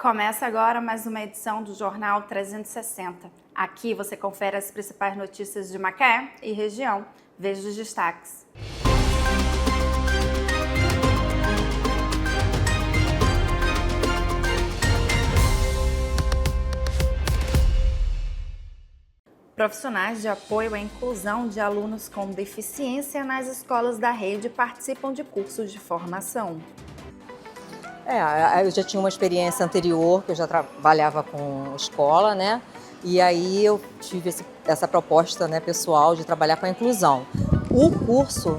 Começa agora mais uma edição do Jornal 360. Aqui você confere as principais notícias de Macaé e região. Veja os destaques. Profissionais de apoio à inclusão de alunos com deficiência nas escolas da rede participam de cursos de formação. Eu já tinha uma experiência anterior, que eu já trabalhava com escola, né? E aí eu tive essa proposta, né, pessoal de trabalhar com a inclusão. O curso,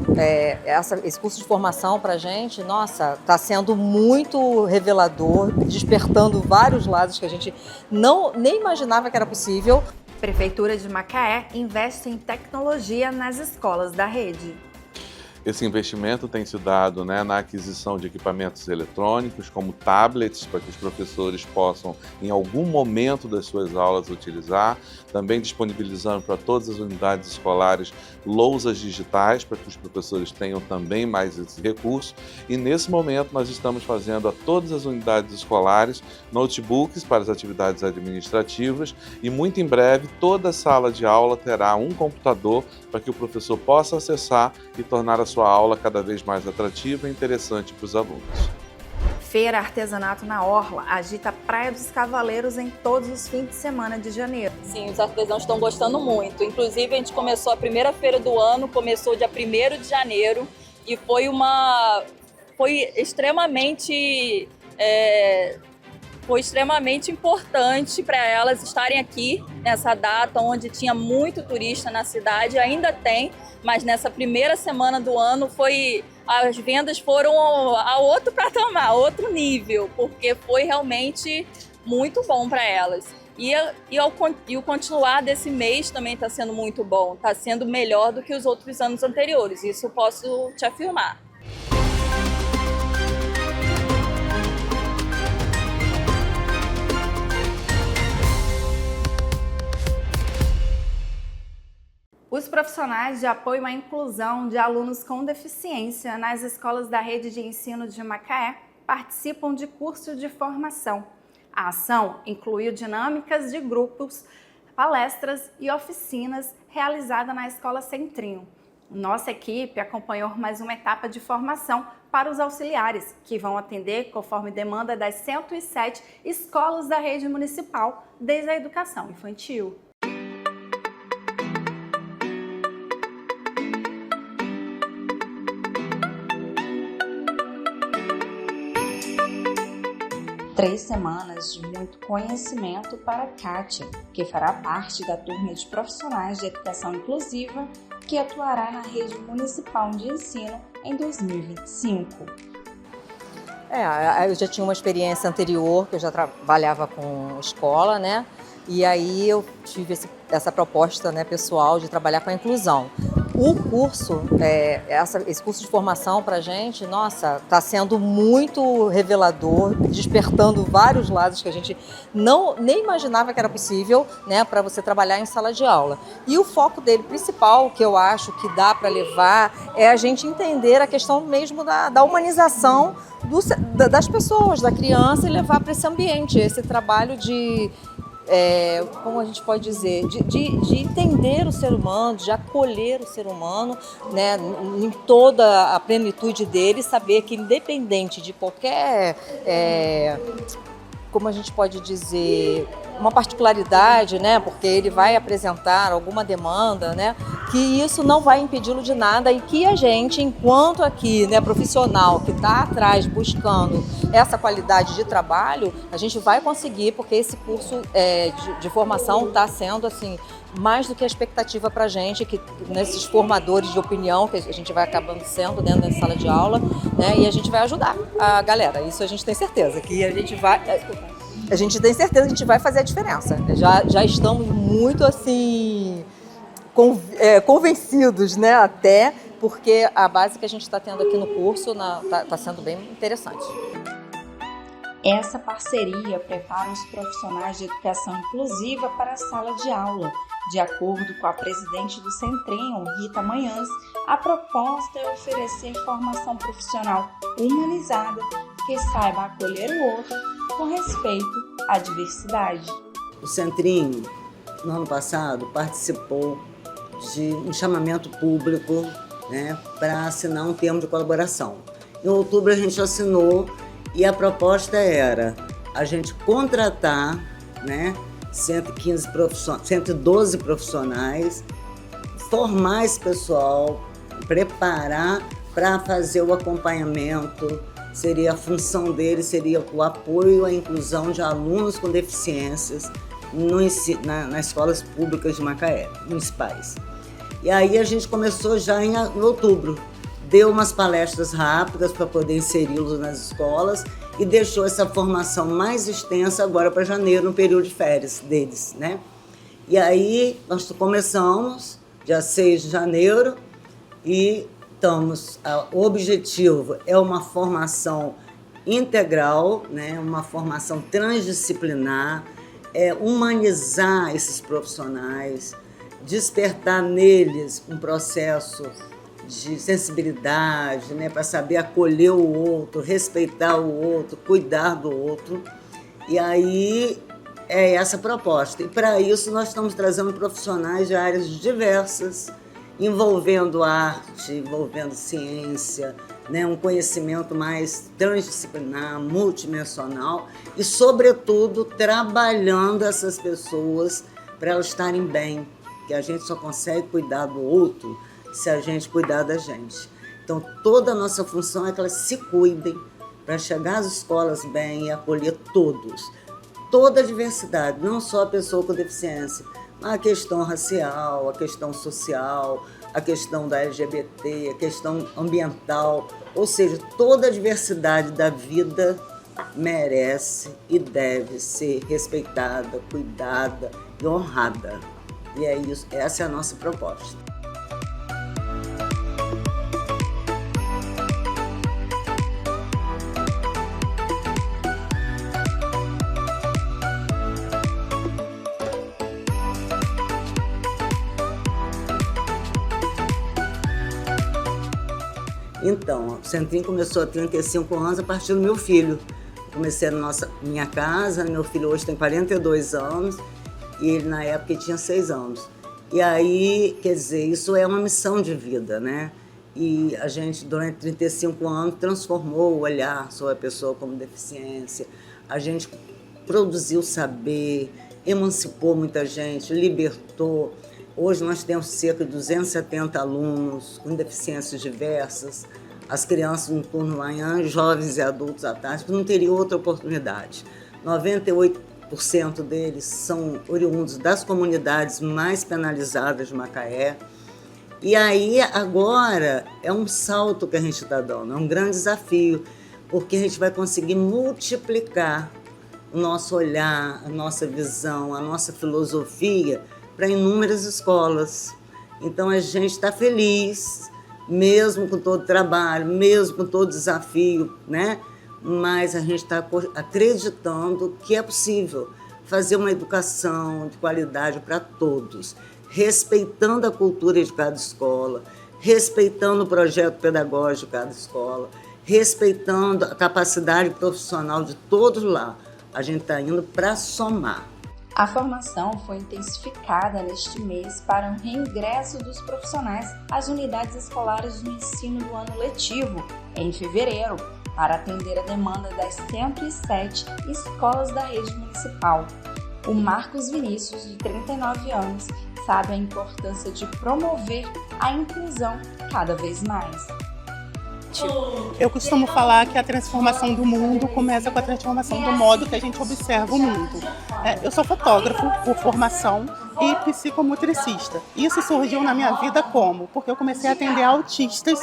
esse curso de formação para a gente, nossa, está sendo muito revelador, despertando vários lados que a gente nem imaginava que era possível. Prefeitura de Macaé investe em tecnologia nas escolas da rede. Esse investimento tem se dado, na aquisição de equipamentos eletrônicos, como tablets, para que os professores possam, em algum momento das suas aulas, utilizar. Também disponibilizando para todas as unidades escolares lousas digitais, para que os professores tenham também mais esse recurso. E nesse momento nós estamos fazendo a todas as unidades escolares notebooks para as atividades administrativas e muito em breve toda sala de aula terá um computador para que o professor possa acessar e tornar a sua aula cada vez mais atrativa e interessante para os alunos. Feira Artesanato na Orla agita a Praia dos Cavaleiros em todos os fins de semana de janeiro. Sim, os artesãos estão gostando muito. Inclusive, a gente começou a primeira feira do ano, começou dia 1º de janeiro e foi extremamente importante para elas estarem aqui nessa data onde tinha muito turista na cidade, ainda tem, mas nessa primeira semana do ano as vendas foram a outro patamar, outro nível, porque foi realmente muito bom para elas. E o continuar desse mês também está sendo muito bom, está sendo melhor do que os outros anos anteriores, isso eu posso te afirmar. Os profissionais de apoio à inclusão de alunos com deficiência nas escolas da rede de ensino de Macaé participam de curso de formação. A ação incluiu dinâmicas de grupos, palestras e oficinas realizadas na Escola Centrinho. Nossa equipe acompanhou mais uma etapa de formação para os auxiliares, que vão atender conforme demanda das 107 escolas da rede municipal, desde a educação infantil. Três semanas de muito conhecimento para Kátia, que fará parte da turma de profissionais de educação inclusiva que atuará na rede municipal de ensino em 2025. Eu já tinha uma experiência anterior, que eu já trabalhava com escola, né? E aí eu tive essa proposta, né, pessoal de trabalhar com a inclusão. O curso, esse curso de formação para a gente, nossa, está sendo muito revelador, despertando vários lados que a gente nem imaginava que era possível, né, para você trabalhar em sala de aula. E o foco dele principal, que eu acho que dá para levar, é a gente entender a questão mesmo da humanização das pessoas, da criança, e levar para esse ambiente, esse trabalho de... como a gente pode dizer, de entender o ser humano, de acolher o ser humano, né, em toda a plenitude dele, saber que independente de qualquer, como a gente pode dizer, uma particularidade, né, porque ele vai apresentar alguma demanda, né, que isso não vai impedi-lo de nada e que a gente, enquanto aqui, né, profissional que está atrás buscando essa qualidade de trabalho, a gente vai conseguir, porque esse curso de formação está sendo assim mais do que a expectativa para a gente, que nesses formadores de opinião que a gente vai acabando sendo dentro da sala de aula, né, e a gente vai ajudar a galera. Isso a gente tem certeza que a gente vai. A gente tem certeza que a gente vai fazer a diferença. Já estamos muito assim convencidos, né, até porque a base que a gente está tendo aqui no curso está sendo bem interessante. Essa parceria prepara os profissionais de educação inclusiva para a sala de aula. De acordo com a presidente do Centrinho, Rita Manhãs, a proposta é oferecer formação profissional humanizada que saiba acolher o outro com respeito à diversidade. O Centrinho, no ano passado, participou de um chamamento público, né, para assinar um termo de colaboração. Em outubro a gente assinou e a proposta era a gente contratar, né, 112 profissionais, formar esse pessoal, preparar para fazer o acompanhamento. Seria a função dele, seria o apoio à inclusão de alunos com deficiências nas escolas públicas de Macaé, municipais. E aí a gente começou já em outubro, deu umas palestras rápidas para poder inseri-los nas escolas e deixou essa formação mais extensa agora para janeiro, no período de férias deles, né? E aí nós começamos, dia 6 de janeiro, e o objetivo é uma formação integral, né? Uma formação transdisciplinar, humanizar esses profissionais, despertar neles um processo de sensibilidade, né, para saber acolher o outro, respeitar o outro, cuidar do outro. E aí é essa a proposta. E para isso nós estamos trazendo profissionais de áreas diversas, envolvendo arte, envolvendo ciência, né, um conhecimento mais transdisciplinar, multidimensional e, sobretudo, trabalhando essas pessoas para elas estarem bem, que a gente só consegue cuidar do outro se a gente cuidar da gente. Então, toda a nossa função é que elas se cuidem para chegar às escolas bem e acolher todos. Toda a diversidade, não só a pessoa com deficiência, mas a questão racial, a questão social, a questão da LGBT, a questão ambiental, ou seja, toda a diversidade da vida merece e deve ser respeitada, cuidada e honrada. E é isso, essa é a nossa proposta. Então, o Centrinho começou há 35 anos a partir do meu filho. Comecei na minha casa, meu filho hoje tem 42 anos e ele na época tinha 6 anos. E aí, quer dizer, isso é uma missão de vida, né? E a gente, durante 35 anos, transformou o olhar sobre a pessoa com deficiência. A gente produziu saber, emancipou muita gente, libertou. Hoje nós temos cerca de 270 alunos com deficiências diversas, as crianças no turno manhã, jovens e adultos à tarde, que não teriam outra oportunidade. 98% deles são oriundos das comunidades mais penalizadas de Macaé. E aí agora é um salto que a gente está dando, é um grande desafio, porque a gente vai conseguir multiplicar o nosso olhar, a nossa visão, a nossa filosofia para inúmeras escolas. Então a gente está feliz, mesmo com todo o trabalho, mesmo com todo o desafio, né? Mas a gente está acreditando que é possível fazer uma educação de qualidade para todos, respeitando a cultura de cada escola, respeitando o projeto pedagógico de cada escola, respeitando a capacidade profissional de todos lá. A gente está indo para somar. A formação foi intensificada neste mês para o reingresso dos profissionais às unidades escolares do ensino do ano letivo, em fevereiro, para atender a demanda das 107 escolas da rede municipal. O Marcos Vinícius, de 39 anos, sabe a importância de promover a inclusão cada vez mais. Eu costumo falar que a transformação do mundo começa com a transformação do modo que a gente observa o mundo. Eu sou fotógrafo por formação e psicomotricista. Isso surgiu na minha vida como? Porque eu comecei a atender autistas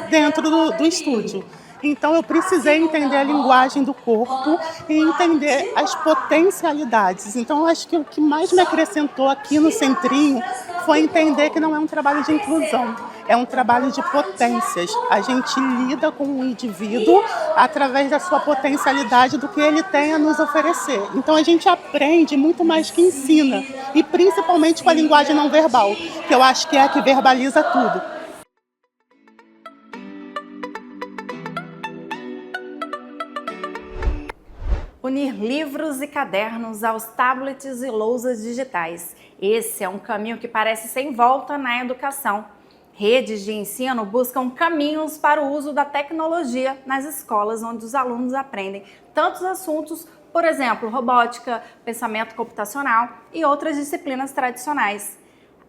dentro do estúdio. Então eu precisei entender a linguagem do corpo e entender as potencialidades. Então eu acho que o que mais me acrescentou aqui no Centrinho foi entender que não é um trabalho de inclusão, é um trabalho de potências. A gente lida com o indivíduo através da sua potencialidade, do que ele tem a nos oferecer. Então a gente aprende muito mais que ensina, e principalmente com a linguagem não verbal, que eu acho que é a que verbaliza tudo. O Unir livros e cadernos aos tablets e lousas digitais. Esse é um caminho que parece sem volta na educação. Redes de ensino buscam caminhos para o uso da tecnologia nas escolas onde os alunos aprendem tantos assuntos, por exemplo, robótica, pensamento computacional e outras disciplinas tradicionais.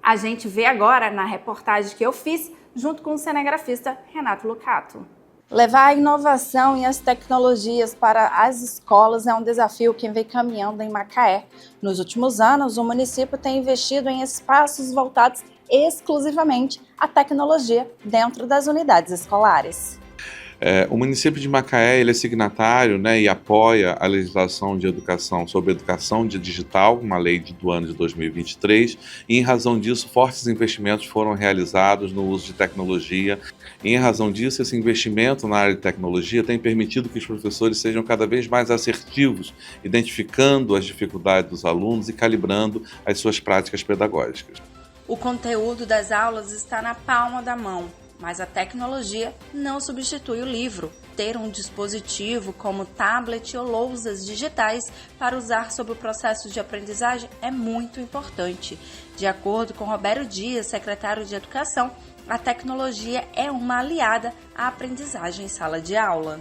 A gente vê agora na reportagem que eu fiz junto com o cinegrafista Renato Lucato. Levar a inovação e as tecnologias para as escolas é um desafio que vem caminhando em Macaé. Nos últimos anos, o município tem investido em espaços voltados exclusivamente à tecnologia dentro das unidades escolares. O município de Macaé ele é signatário, né, e apoia a legislação de educação sobre educação digital, uma lei do ano de 2023, e em razão disso fortes investimentos foram realizados no uso de tecnologia. E em razão disso, esse investimento na área de tecnologia tem permitido que os professores sejam cada vez mais assertivos, identificando as dificuldades dos alunos e calibrando as suas práticas pedagógicas. O conteúdo das aulas está na palma da mão, mas a tecnologia não substitui o livro. Ter um dispositivo como tablet ou lousas digitais para usar sobre o processo de aprendizagem é muito importante. De acordo com Roberto Dias, secretário de Educação, a tecnologia é uma aliada à aprendizagem em sala de aula.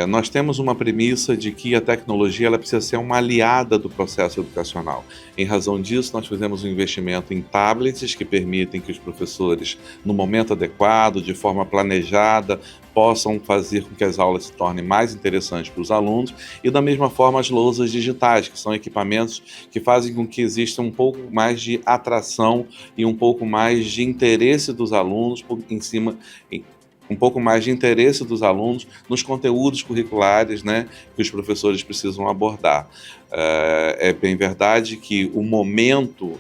Nós temos uma premissa de que a tecnologia ela precisa ser uma aliada do processo educacional. Em razão disso, nós fizemos um investimento em tablets que permitem que os professores, no momento adequado, de forma planejada, possam fazer com que as aulas se tornem mais interessantes para os alunos e, da mesma forma, as lousas digitais, que são equipamentos que fazem com que exista um pouco mais de atração e um pouco mais de interesse dos alunos nos conteúdos curriculares, né, que os professores precisam abordar. É bem verdade que o momento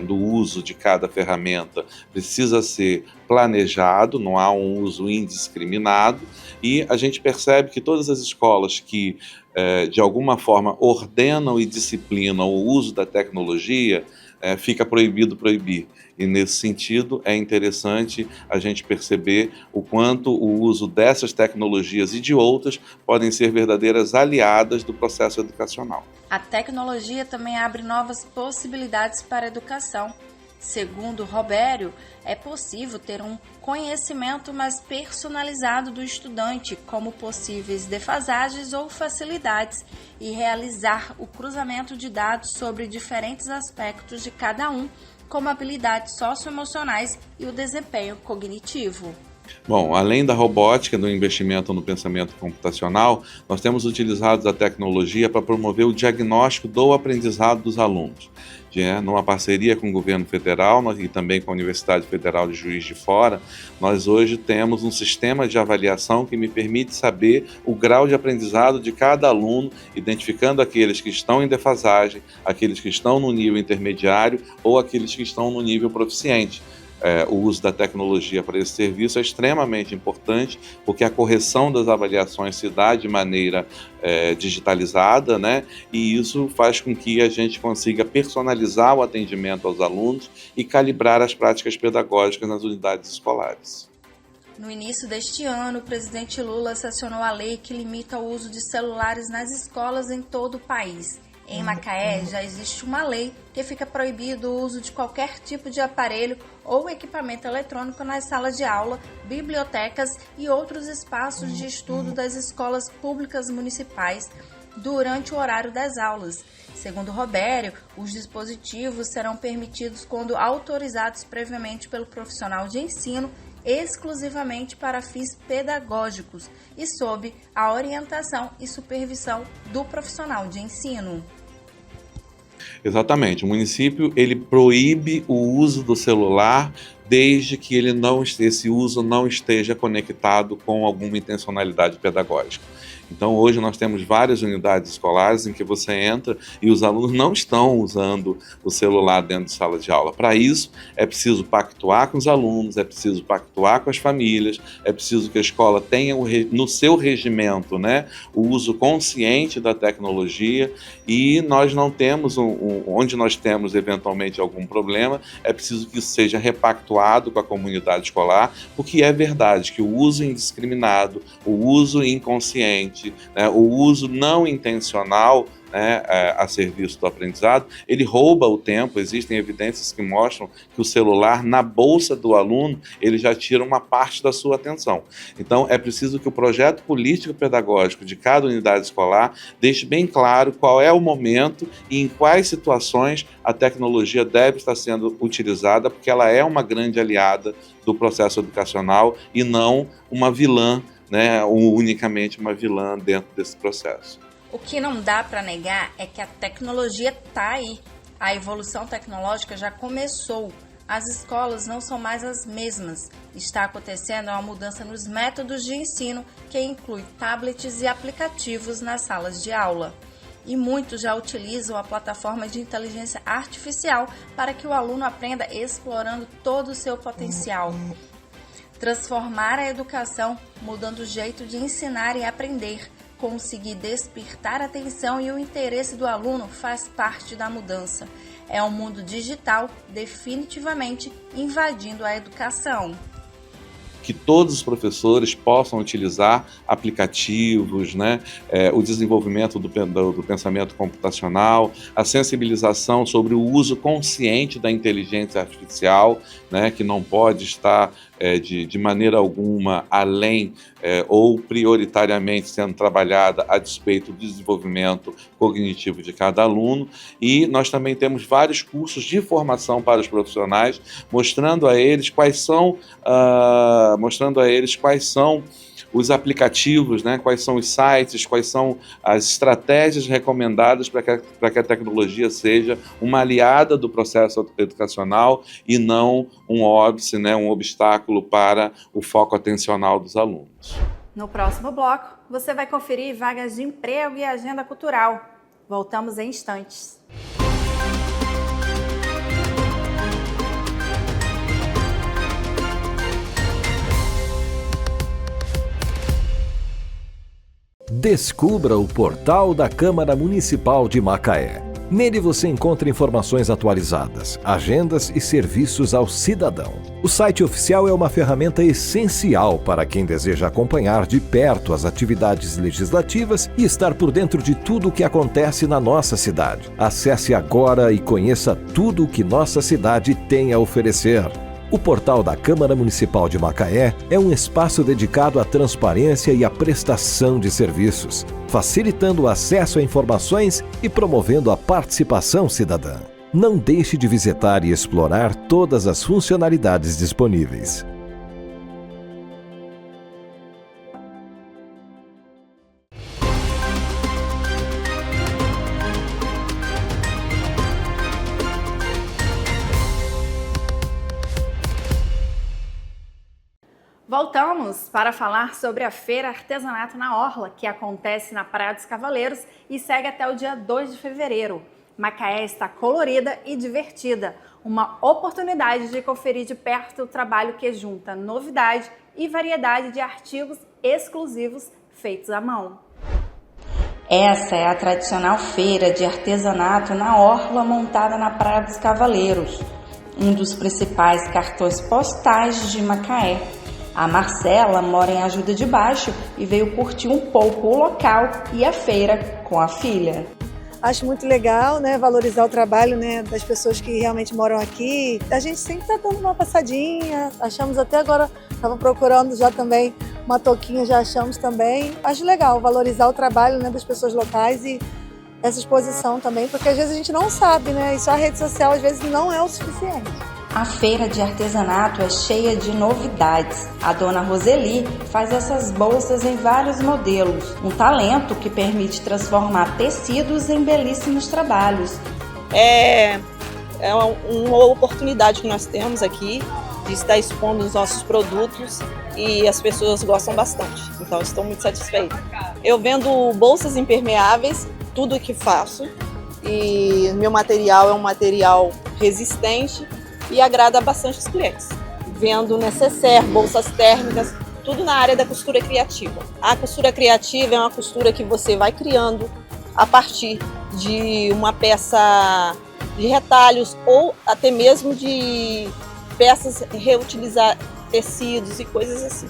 do uso de cada ferramenta precisa ser planejado, não há um uso indiscriminado, e a gente percebe que todas as escolas que, de alguma forma, ordenam e disciplinam o uso da tecnologia, fica proibido proibir. E, nesse sentido, é interessante a gente perceber o quanto o uso dessas tecnologias e de outras podem ser verdadeiras aliadas do processo educacional. A tecnologia também abre novas possibilidades para a educação. Segundo Robério, é possível ter um conhecimento mais personalizado do estudante, como possíveis defasagens ou facilidades, e realizar o cruzamento de dados sobre diferentes aspectos de cada um, como habilidades socioemocionais e o desempenho cognitivo. Bom, além da robótica, do investimento no pensamento computacional, nós temos utilizado a tecnologia para promover o diagnóstico do aprendizado dos alunos. Numa parceria com o governo federal e também com a Universidade Federal de Juiz de Fora, nós hoje temos um sistema de avaliação que me permite saber o grau de aprendizado de cada aluno, identificando aqueles que estão em defasagem, aqueles que estão no nível intermediário ou aqueles que estão no nível proficiente. O uso da tecnologia para esse serviço é extremamente importante, porque a correção das avaliações se dá de maneira digitalizada, né? E isso faz com que a gente consiga personalizar o atendimento aos alunos e calibrar as práticas pedagógicas nas unidades escolares. No início deste ano, o presidente Lula sancionou a lei que limita o uso de celulares nas escolas em todo o país. Em Macaé, já existe uma lei que fica proibido o uso de qualquer tipo de aparelho ou equipamento eletrônico nas salas de aula, bibliotecas e outros espaços de estudo das escolas públicas municipais durante o horário das aulas. Segundo Robério, os dispositivos serão permitidos quando autorizados previamente pelo profissional de ensino, exclusivamente para fins pedagógicos e sob a orientação e supervisão do profissional de ensino. Exatamente, o município ele proíbe o uso do celular desde que esse uso não esteja conectado com alguma intencionalidade pedagógica. Então, hoje nós temos várias unidades escolares em que você entra e os alunos não estão usando o celular dentro de sala de aula. Para isso, é preciso pactuar com os alunos, é preciso pactuar com as famílias, é preciso que a escola tenha no seu regimento, né, o uso consciente da tecnologia, e nós não temos, onde nós temos eventualmente algum problema, é preciso que isso seja repactuado com a comunidade escolar, porque é verdade que o uso indiscriminado, o uso inconsciente, tablet, né, o uso não intencional, né, a serviço do aprendizado, ele rouba o tempo. Existem evidências que mostram que o celular, na bolsa do aluno, ele já tira uma parte da sua atenção. Então, é preciso que o projeto político-pedagógico de cada unidade escolar deixe bem claro qual é o momento e em quais situações a tecnologia deve estar sendo utilizada, porque ela é uma grande aliada do processo educacional e não uma vilã, né, unicamente uma vilã dentro desse processo. O que não dá para negar é que a tecnologia está aí. A evolução tecnológica já começou. As escolas não são mais as mesmas. Está acontecendo uma mudança nos métodos de ensino, que inclui tablets e aplicativos nas salas de aula. E muitos já utilizam a plataforma de inteligência artificial para que o aluno aprenda explorando todo o seu potencial. Transformar a educação, mudando o jeito de ensinar e aprender. Conseguir despertar a atenção e o interesse do aluno faz parte da mudança. É um mundo digital definitivamente invadindo a educação. Que todos os professores possam utilizar aplicativos, né? O desenvolvimento do pensamento computacional, a sensibilização sobre o uso consciente da inteligência artificial, né? Que não pode estar de maneira alguma além ou prioritariamente sendo trabalhada a despeito do desenvolvimento cognitivo de cada aluno. E nós também temos vários cursos de formação para os profissionais, mostrando a eles quais são os aplicativos, né? Quais são os sites, quais são as estratégias recomendadas para que a tecnologia seja uma aliada do processo educacional e não um óbice, né? Um obstáculo para o foco atencional dos alunos. No próximo bloco, você vai conferir vagas de emprego e agenda cultural. Voltamos em instantes. Descubra o portal da Câmara Municipal de Macaé. Nele você encontra informações atualizadas, agendas e serviços ao cidadão. O site oficial é uma ferramenta essencial para quem deseja acompanhar de perto as atividades legislativas e estar por dentro de tudo o que acontece na nossa cidade. Acesse agora e conheça tudo o que nossa cidade tem a oferecer. O portal da Câmara Municipal de Macaé é um espaço dedicado à transparência e à prestação de serviços, facilitando o acesso a informações e promovendo a participação cidadã. Não deixe de visitar e explorar todas as funcionalidades disponíveis. Voltamos para falar sobre a Feira Artesanato na Orla, que acontece na Praia dos Cavaleiros e segue até o dia 2 de fevereiro. Macaé está colorida e divertida, uma oportunidade de conferir de perto o trabalho que junta novidade e variedade de artigos exclusivos feitos à mão. Essa é a tradicional feira de artesanato na Orla, montada na Praia dos Cavaleiros, um dos principais cartões postais de Macaé. A Marcela mora em Ajuda de Baixo e veio curtir um pouco o local e a feira com a filha. Acho muito legal, né, valorizar o trabalho, né, das pessoas que realmente moram aqui. A gente sempre está dando uma passadinha, achamos até agora, estava procurando já também uma touquinha, já achamos também. Acho legal valorizar o trabalho, né, das pessoas locais e essa exposição também, porque às vezes a gente não sabe, né, e só a rede social às vezes não é o suficiente. A feira de artesanato é cheia de novidades. A dona Roseli faz essas bolsas em vários modelos, um talento que permite transformar tecidos em belíssimos trabalhos. É uma oportunidade que nós temos aqui de estar expondo os nossos produtos e as pessoas gostam bastante, então estou muito satisfeita. Eu vendo bolsas impermeáveis, tudo que faço, e meu material é um material resistente e agrada bastante os clientes. Vendo necessaire, bolsas térmicas, tudo na área da costura criativa. A costura criativa é uma costura que você vai criando a partir de uma peça de retalhos ou até mesmo de peças, reutilizar tecidos e coisas assim.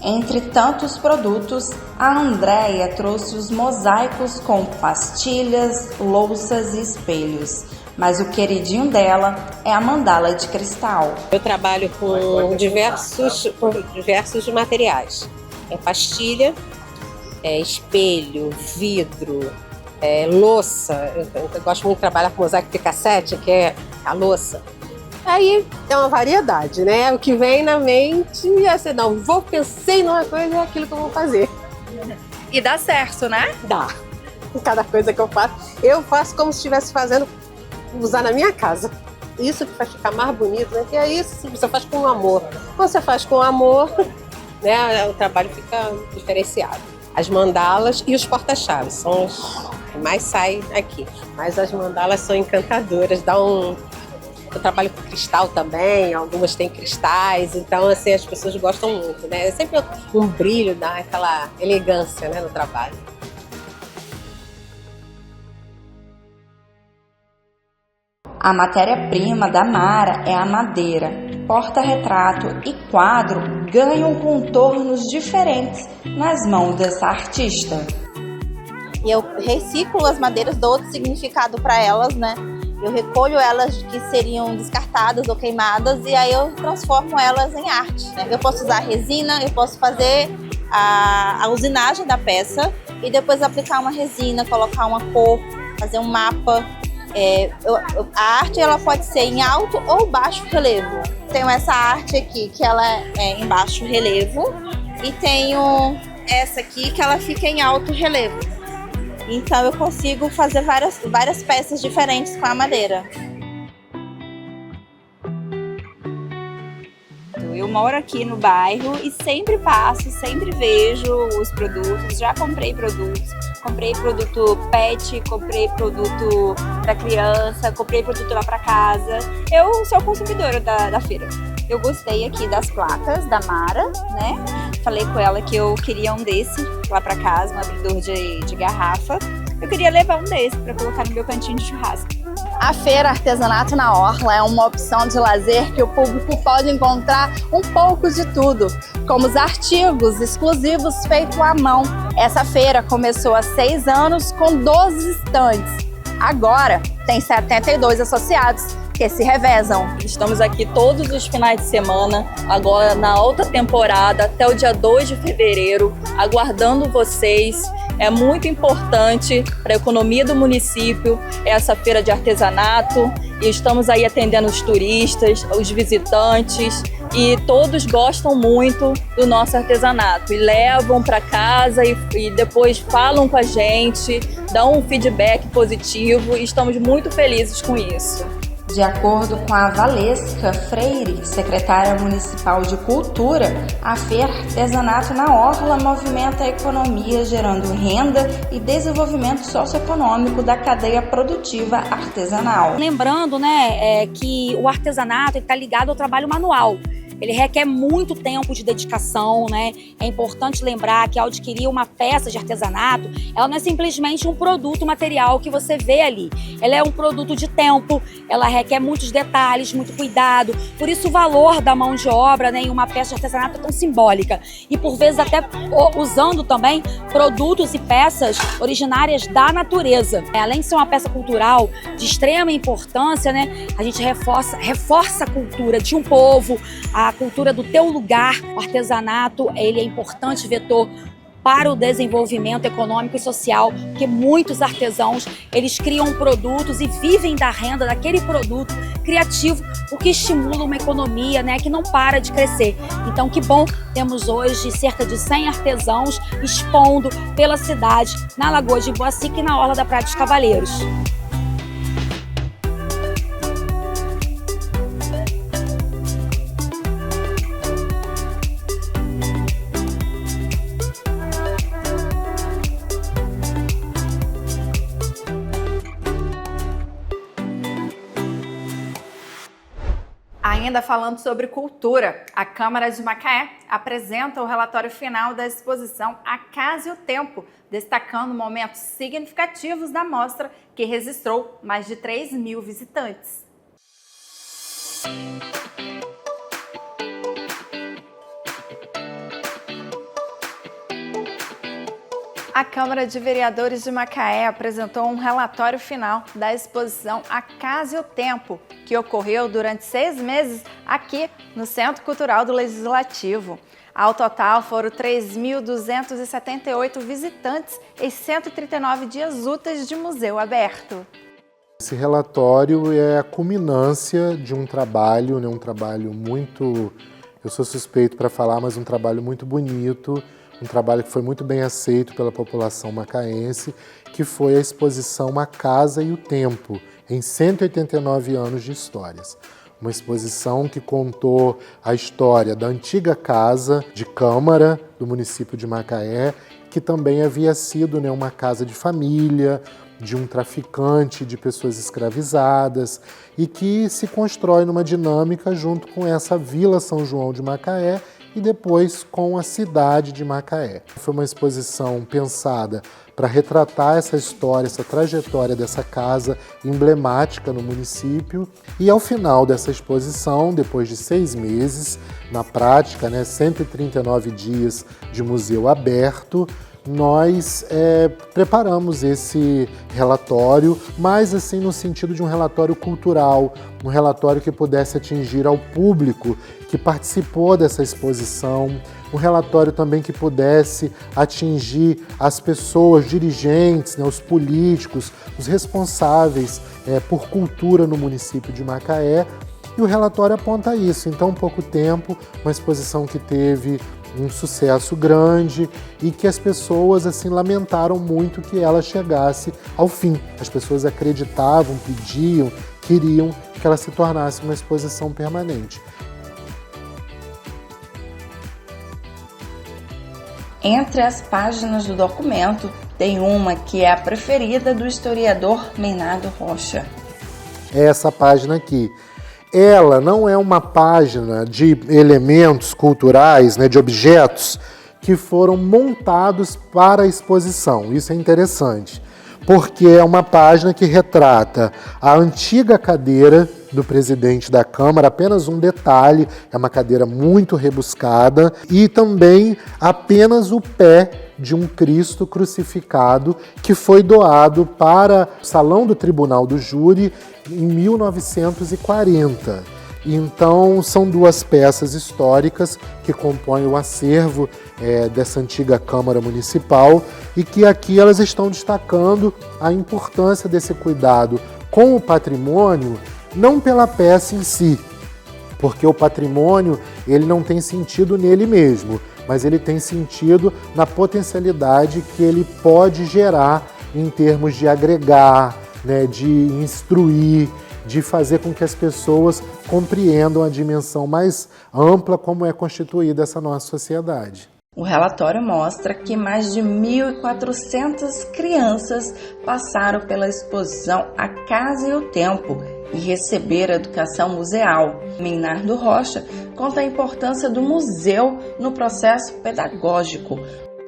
Entre tantos produtos, a Andréia trouxe os mosaicos com pastilhas, louças e espelhos. Mas o queridinho dela é a mandala de cristal. Eu trabalho com diversos materiais. É pastilha, espelho, vidro, louça. Eu gosto muito de trabalhar com mosaico de cassete, que é a louça. Aí é uma variedade, né? O que vem na mente é assim, não, pensei numa coisa, é aquilo que eu vou fazer. E dá certo, né? Dá. Cada coisa que eu faço como se estivesse fazendo, usar na minha casa. Isso que faz ficar mais bonito, né? Porque é isso, você faz com amor. Quando você faz com amor, né, o trabalho fica diferenciado. As mandalas e os porta-chaves são os que mais saem aqui. Mas as mandalas são encantadoras, Eu trabalho com cristal também, algumas têm cristais, então assim, as pessoas gostam muito, né? É sempre um brilho, dá aquela elegância, né, no trabalho. A matéria-prima da Mara é a madeira. Porta-retrato e quadro ganham contornos diferentes nas mãos dessa artista. E eu reciclo as madeiras, dou outro significado para elas, né? Eu recolho elas que seriam descartadas ou queimadas e aí eu transformo elas em arte, né? Eu posso usar resina, eu posso fazer a usinagem da peça e depois aplicar uma resina, colocar uma cor, fazer um mapa. A arte ela pode ser em alto ou baixo relevo. Tenho essa arte aqui que ela é em baixo relevo e tenho essa aqui que ela fica em alto relevo. Então eu consigo fazer várias peças diferentes com a madeira. Eu moro aqui no bairro e sempre passo, sempre vejo os produtos, já comprei produto pet, comprei produto para criança, comprei produto lá para casa. Eu sou consumidora da feira. Eu gostei aqui das placas da Mara, né? Falei com ela que eu queria um desse lá para casa, um abridor de garrafa. Eu queria levar um desse para colocar no meu cantinho de churrasco. A Feira Artesanato na Orla é uma opção de lazer que o público pode encontrar um pouco de tudo, como os artigos exclusivos feitos à mão. Essa feira começou há 6 anos com 12 estandes. Agora tem 72 associados que se revezam. Estamos aqui todos os finais de semana, agora na alta temporada, até o dia 2 de fevereiro, aguardando vocês. É muito importante para a economia do município essa feira de artesanato e estamos aí atendendo os turistas, os visitantes e todos gostam muito do nosso artesanato e levam para casa e depois falam com a gente, dão um feedback positivo e estamos muito felizes com isso. De acordo com a Valesca Freire, secretária municipal de Cultura, a Feira Artesanato na Orla movimenta a economia, gerando renda e desenvolvimento socioeconômico da cadeia produtiva artesanal. Lembrando, né, que o artesanato está ligado ao trabalho manual. Ele requer muito tempo de dedicação, né? É importante lembrar que ao adquirir uma peça de artesanato, ela não é simplesmente um produto material que você vê ali. Ela é um produto de tempo, ela requer muitos detalhes, muito cuidado. Por isso o valor da mão de obra, né, em uma peça de artesanato é tão simbólica. E por vezes até usando também produtos e peças originárias da natureza. Além de ser uma peça cultural de extrema importância, né, a gente reforça a cultura de um povo, a cultura do teu lugar. O artesanato, ele é importante vetor para o desenvolvimento econômico e social, porque muitos artesãos, eles criam produtos e vivem da renda daquele produto criativo, o que estimula uma economia, né, que não para de crescer. Então, que bom, temos hoje cerca de 100 artesãos expondo pela cidade, na Lagoa de Boacica e na Orla da Praia dos Cavaleiros. Ainda falando sobre cultura, a Câmara de Macaé apresenta o relatório final da exposição A Casa e o Tempo, destacando momentos significativos da mostra, que registrou mais de 3.000 visitantes. A Câmara de Vereadores de Macaé apresentou um relatório final da exposição A Casa e o Tempo, que ocorreu durante 6 meses aqui no Centro Cultural do Legislativo. Ao total, foram 3.278 visitantes e 139 dias úteis de museu aberto. Esse relatório é a culminância de um trabalho muito, eu sou suspeito para falar, mas um trabalho muito bonito, um trabalho que foi muito bem aceito pela população macaense, que foi a exposição A Casa e o Tempo, em 189 anos de histórias. Uma exposição que contou a história da antiga casa de Câmara do município de Macaé, que também havia sido uma casa de família, de um traficante de pessoas escravizadas e que se constrói numa dinâmica junto com essa Vila São João de Macaé e depois com a cidade de Macaé. Foi uma exposição pensada para retratar essa história, essa trajetória dessa casa emblemática no município. E ao final dessa exposição, depois de 6 meses, na prática, 139 dias de museu aberto, nós preparamos esse relatório, mais assim no sentido de um relatório cultural, um relatório que pudesse atingir ao público que participou dessa exposição, um relatório também que pudesse atingir as pessoas, dirigentes, os políticos, os responsáveis por cultura no município de Macaé. E o relatório aponta isso. Em tão pouco tempo, uma exposição que teve um sucesso grande e que as pessoas lamentaram muito que ela chegasse ao fim. As pessoas acreditavam, pediam, queriam que ela se tornasse uma exposição permanente. Entre as páginas do documento, tem uma que é a preferida do historiador Meinardo Rocha. É essa página aqui. Ela não é uma página de elementos culturais, de objetos que foram montados para a exposição. Isso é interessante, porque é uma página que retrata a antiga cadeira do presidente da Câmara, apenas um detalhe, é uma cadeira muito rebuscada, e também apenas o pé de um Cristo crucificado que foi doado para o Salão do Tribunal do Júri em 1940. Então, são 2 peças históricas que compõem o acervo dessa antiga Câmara Municipal e que aqui elas estão destacando a importância desse cuidado com o patrimônio, não pela peça em si, porque o patrimônio ele não tem sentido nele mesmo, mas ele tem sentido na potencialidade que ele pode gerar em termos de agregar, de instruir, de fazer com que as pessoas compreendam a dimensão mais ampla como é constituída essa nossa sociedade. O relatório mostra que mais de 1.400 crianças passaram pela exposição A Casa e o Tempo e receberam educação museal. Meinardo Rocha conta a importância do museu no processo pedagógico.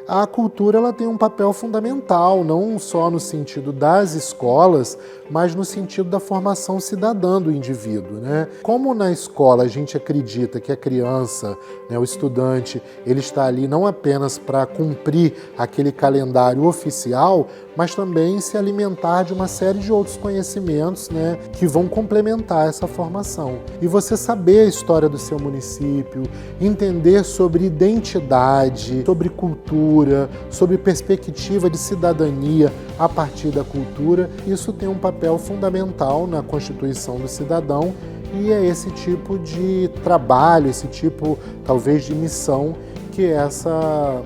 A cultura ela tem um papel fundamental, não só no sentido das escolas, mas no sentido da formação cidadã do indivíduo, Como na escola a gente acredita que a criança, o estudante, ele está ali não apenas para cumprir aquele calendário oficial, mas também se alimentar de uma série de outros conhecimentos, que vão complementar essa formação. E você saber a história do seu município, entender sobre identidade, sobre cultura, sobre perspectiva de cidadania a partir da cultura, isso tem um papel fundamental na constituição do cidadão e é esse tipo de trabalho, esse tipo, talvez, de missão que essa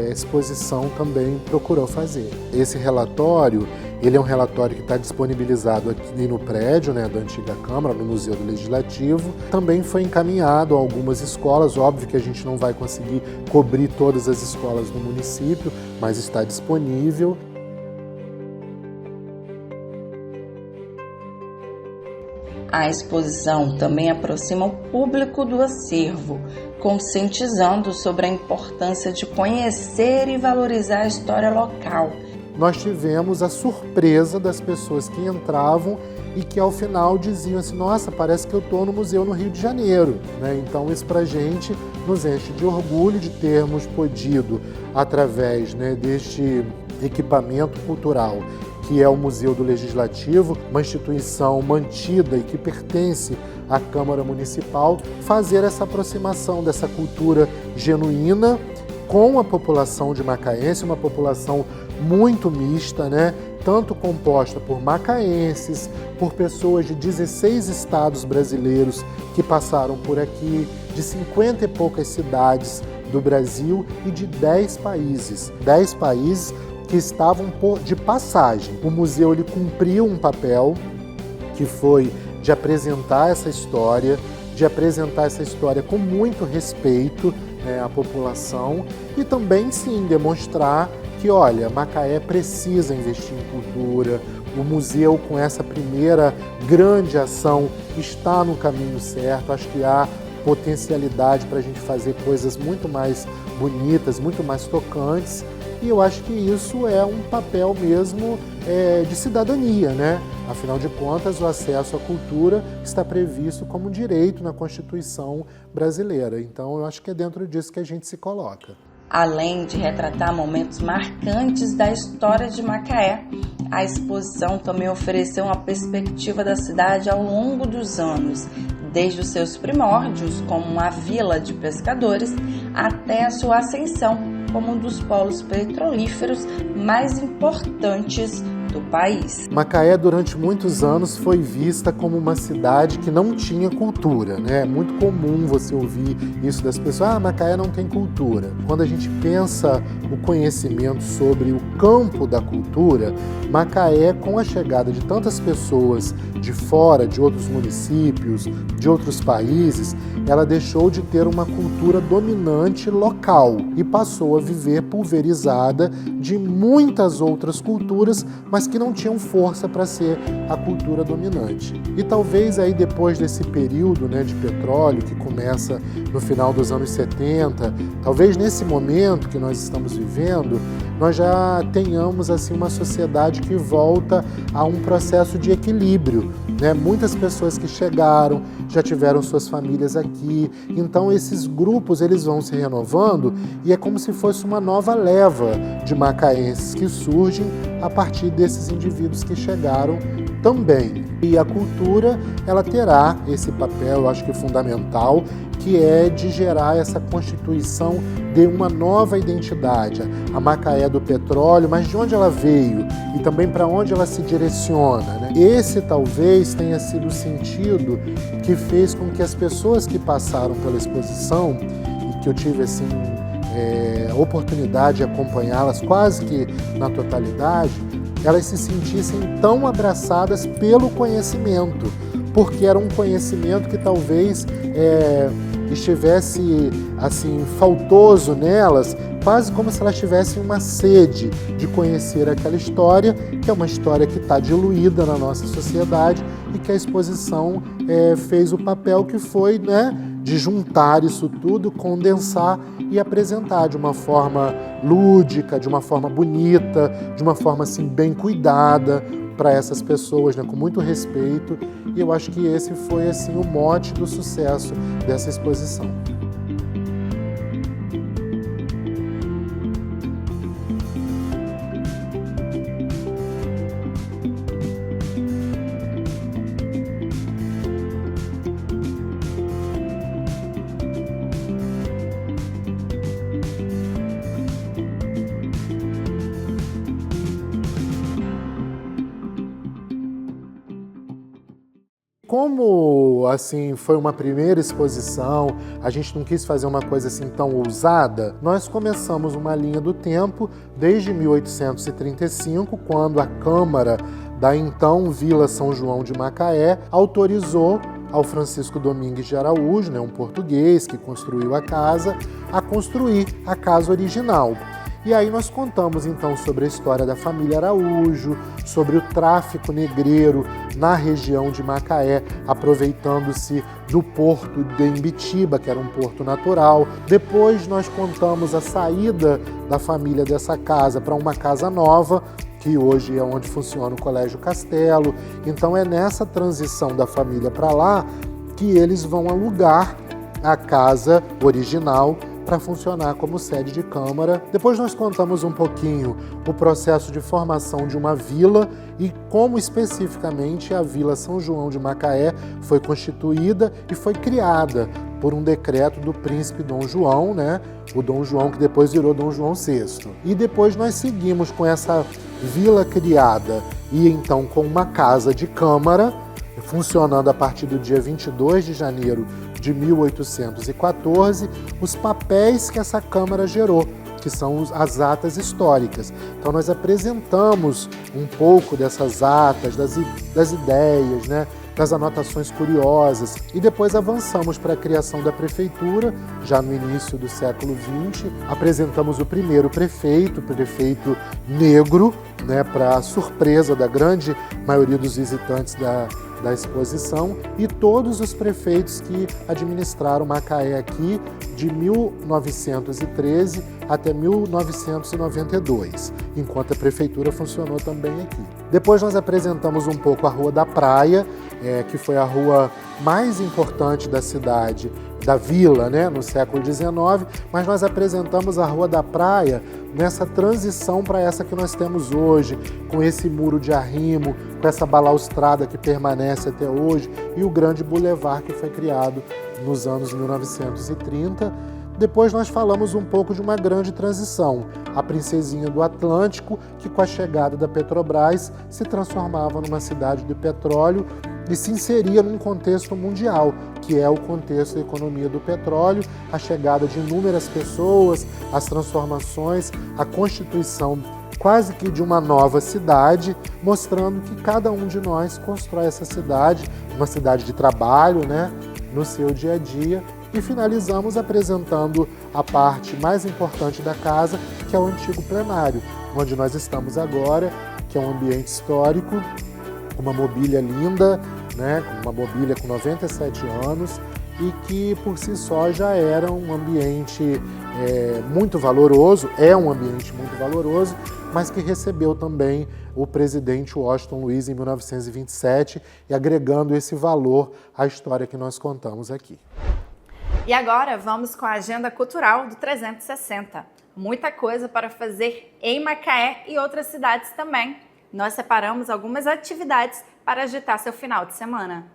exposição também procurou fazer. Esse relatório, ele é um relatório que está disponibilizado aqui no prédio, da antiga Câmara, no Museu do Legislativo. Também foi encaminhado a algumas escolas, óbvio que a gente não vai conseguir cobrir todas as escolas do município, mas está disponível. A exposição também aproxima o público do acervo, conscientizando sobre a importância de conhecer e valorizar a história local. Nós tivemos a surpresa das pessoas que entravam e que ao final diziam assim, nossa, parece que eu estou no museu no Rio de Janeiro, né? Então isso para a gente nos enche de orgulho de termos podido, através, né, deste equipamento cultural, que é o Museu do Legislativo, uma instituição mantida e que pertence à Câmara Municipal, fazer essa aproximação dessa cultura genuína com a população de macaense, uma população muito mista, né? Tanto composta por macaenses, por pessoas de 16 estados brasileiros que passaram por aqui, de 50 e poucas cidades do Brasil e de 10 países. 10 países que estavam de passagem. O museu ele cumpriu um papel que foi de apresentar essa história com muito respeito, né, à população e também, sim, demonstrar que, olha, Macaé precisa investir em cultura, o museu com essa primeira grande ação está no caminho certo, acho que há potencialidade para a gente fazer coisas muito mais bonitas, muito mais tocantes, e eu acho que isso é um papel mesmo de cidadania, né? Afinal de contas, o acesso à cultura está previsto como direito na Constituição brasileira. Então, eu acho que é dentro disso que a gente se coloca. Além de retratar momentos marcantes da história de Macaé, a exposição também ofereceu uma perspectiva da cidade ao longo dos anos, desde os seus primórdios como uma vila de pescadores até a sua ascensão como um dos polos petrolíferos mais importantes do país. Macaé, durante muitos anos, foi vista como uma cidade que não tinha cultura, né? É muito comum você ouvir isso das pessoas, Macaé não tem cultura. Quando a gente pensa o conhecimento sobre o campo da cultura, Macaé, com a chegada de tantas pessoas de fora, de outros municípios, de outros países, ela deixou de ter uma cultura dominante local e passou a viver pulverizada de muitas outras culturas, mas que não tinham força para ser a cultura dominante. E talvez aí depois desse período, né, de petróleo que começa no final dos anos 70, talvez nesse momento que nós estamos vivendo, nós já tenhamos assim uma sociedade que volta a um processo de equilíbrio, né? Muitas pessoas que chegaram já tiveram suas famílias aqui, então esses grupos eles vão se renovando e é como se fosse uma nova leva de macaenses que surgem a partir desses indivíduos que chegaram também. E a cultura, ela terá esse papel, eu acho que fundamental, que é de gerar essa constituição de uma nova identidade. A Macaé do petróleo, mas de onde ela veio e também para onde ela se direciona, né? Esse talvez tenha sido o sentido que fez com que as pessoas que passaram pela exposição, e que eu tive assim, a oportunidade de acompanhá-las quase que na totalidade, elas se sentissem tão abraçadas pelo conhecimento, porque era um conhecimento que talvez estivesse assim faltoso nelas, quase como se elas tivessem uma sede de conhecer aquela história, que é uma história que está diluída na nossa sociedade e que a exposição fez o papel que foi, né, de juntar isso tudo, condensar e apresentar de uma forma lúdica, de uma forma bonita, de uma forma assim bem cuidada para essas pessoas, né, com muito respeito. E eu acho que esse foi assim o mote do sucesso dessa exposição. Como assim foi uma primeira exposição, a gente não quis fazer uma coisa assim tão ousada, nós começamos uma linha do tempo desde 1835, quando a Câmara da então Vila São João de Macaé autorizou ao Francisco Domingues de Araújo, né, um português que construiu a casa, a construir a casa original. E aí nós contamos então sobre a história da família Araújo, sobre o tráfico negreiro na região de Macaé, aproveitando-se do porto de Imbitiba, que era um porto natural. Depois nós contamos a saída da família dessa casa para uma casa nova, que hoje é onde funciona o Colégio Castelo. Então é nessa transição da família para lá que eles vão alugar a casa original para funcionar como sede de Câmara. Depois nós contamos um pouquinho o processo de formação de uma vila e como especificamente a Vila São João de Macaé foi constituída e foi criada por um decreto do príncipe Dom João, né? O Dom João que depois virou Dom João VI. E depois nós seguimos com essa vila criada e então com uma casa de Câmara, funcionando a partir do dia 22 de janeiro de 1814, os papéis que essa Câmara gerou, que são as atas históricas. Então nós apresentamos um pouco dessas atas, das ideias, né, das anotações curiosas, e depois avançamos para a criação da prefeitura, já no início do século XX. Apresentamos o primeiro prefeito, o prefeito negro, né, para surpresa da grande maioria dos visitantes da exposição, e todos os prefeitos que administraram Macaé aqui de 1913 até 1992, enquanto a prefeitura funcionou também aqui. Depois nós apresentamos um pouco a Rua da Praia, que foi a rua mais importante da cidade, da vila, né, no século XIX, mas nós apresentamos a Rua da Praia nessa transição para essa que nós temos hoje, com esse muro de arrimo, com essa balaustrada que permanece até hoje e o grande bulevar que foi criado nos anos 1930. Depois nós falamos um pouco de uma grande transição, a Princesinha do Atlântico, que com a chegada da Petrobras se transformava numa cidade de petróleo e se inseria num contexto mundial, que é o contexto da economia do petróleo, a chegada de inúmeras pessoas, as transformações, a constituição quase que de uma nova cidade, mostrando que cada um de nós constrói essa cidade, uma cidade de trabalho, né, no seu dia a dia. E finalizamos apresentando a parte mais importante da casa, que é o antigo plenário, onde nós estamos agora, que é um ambiente histórico, uma mobília linda, né, uma mobília com 97 anos e que por si só já era um ambiente muito valoroso, é um ambiente muito valoroso, mas que recebeu também o presidente Washington Luiz em 1927 e agregando esse valor à história que nós contamos aqui. E agora vamos com a agenda cultural do 360. Muita coisa para fazer em Macaé e outras cidades também. Nós separamos algumas atividades para agitar seu final de semana.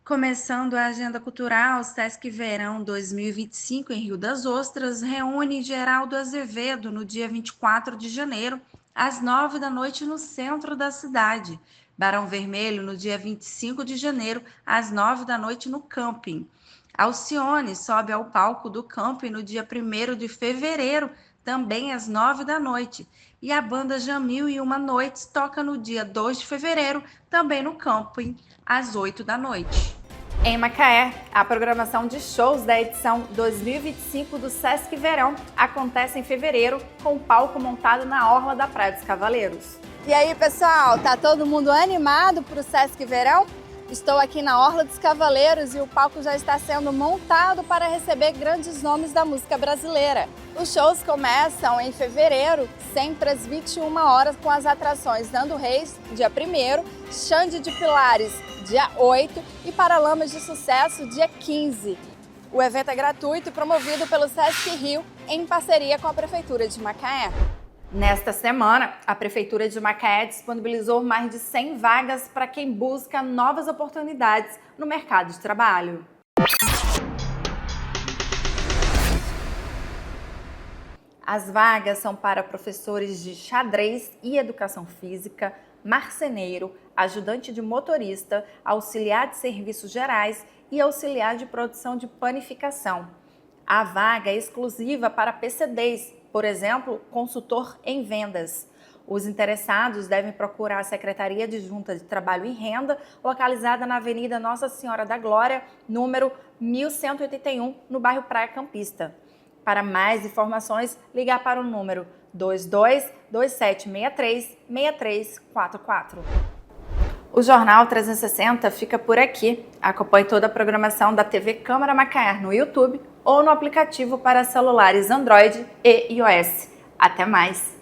Começando a agenda cultural, o Sesc Verão 2025 em Rio das Ostras reúne Geraldo Azevedo no dia 24 de janeiro, às 9 da noite no centro da cidade. Barão Vermelho no dia 25 de janeiro, às 9 da noite no camping. Alcione sobe ao palco do camping no dia 1º de fevereiro, também às 9 da noite. E a banda Jamil e Uma Noites toca no dia 2 de fevereiro, também no camping, às 8 da noite. Em Macaé, a programação de shows da edição 2025 do Sesc Verão acontece em fevereiro, com o palco montado na orla da Praia dos Cavaleiros. E aí, pessoal, tá todo mundo animado para o Sesc Verão? Estou aqui na Orla dos Cavaleiros e o palco já está sendo montado para receber grandes nomes da música brasileira. Os shows começam em fevereiro, sempre às 21 horas, com as atrações Nando Reis, dia 1º, Xande de Pilares, dia 8 e Paralamas de Sucesso, dia 15. O evento é gratuito e promovido pelo Sesc Rio, em parceria com a Prefeitura de Macaé. Nesta semana, a Prefeitura de Macaé disponibilizou mais de 100 vagas para quem busca novas oportunidades no mercado de trabalho. As vagas são para professores de xadrez e educação física, marceneiro, ajudante de motorista, auxiliar de serviços gerais e auxiliar de produção de panificação. A vaga é exclusiva para PCDs, por exemplo, consultor em vendas. Os interessados devem procurar a Secretaria Adjunta de Trabalho e Renda, localizada na Avenida Nossa Senhora da Glória, número 1181, no bairro Praia Campista. Para mais informações, ligar para o número 222763-6344. O Jornal 360 fica por aqui. Acompanhe toda a programação da TV Câmara Macaé no YouTube ou no aplicativo para celulares Android e iOS. Até mais!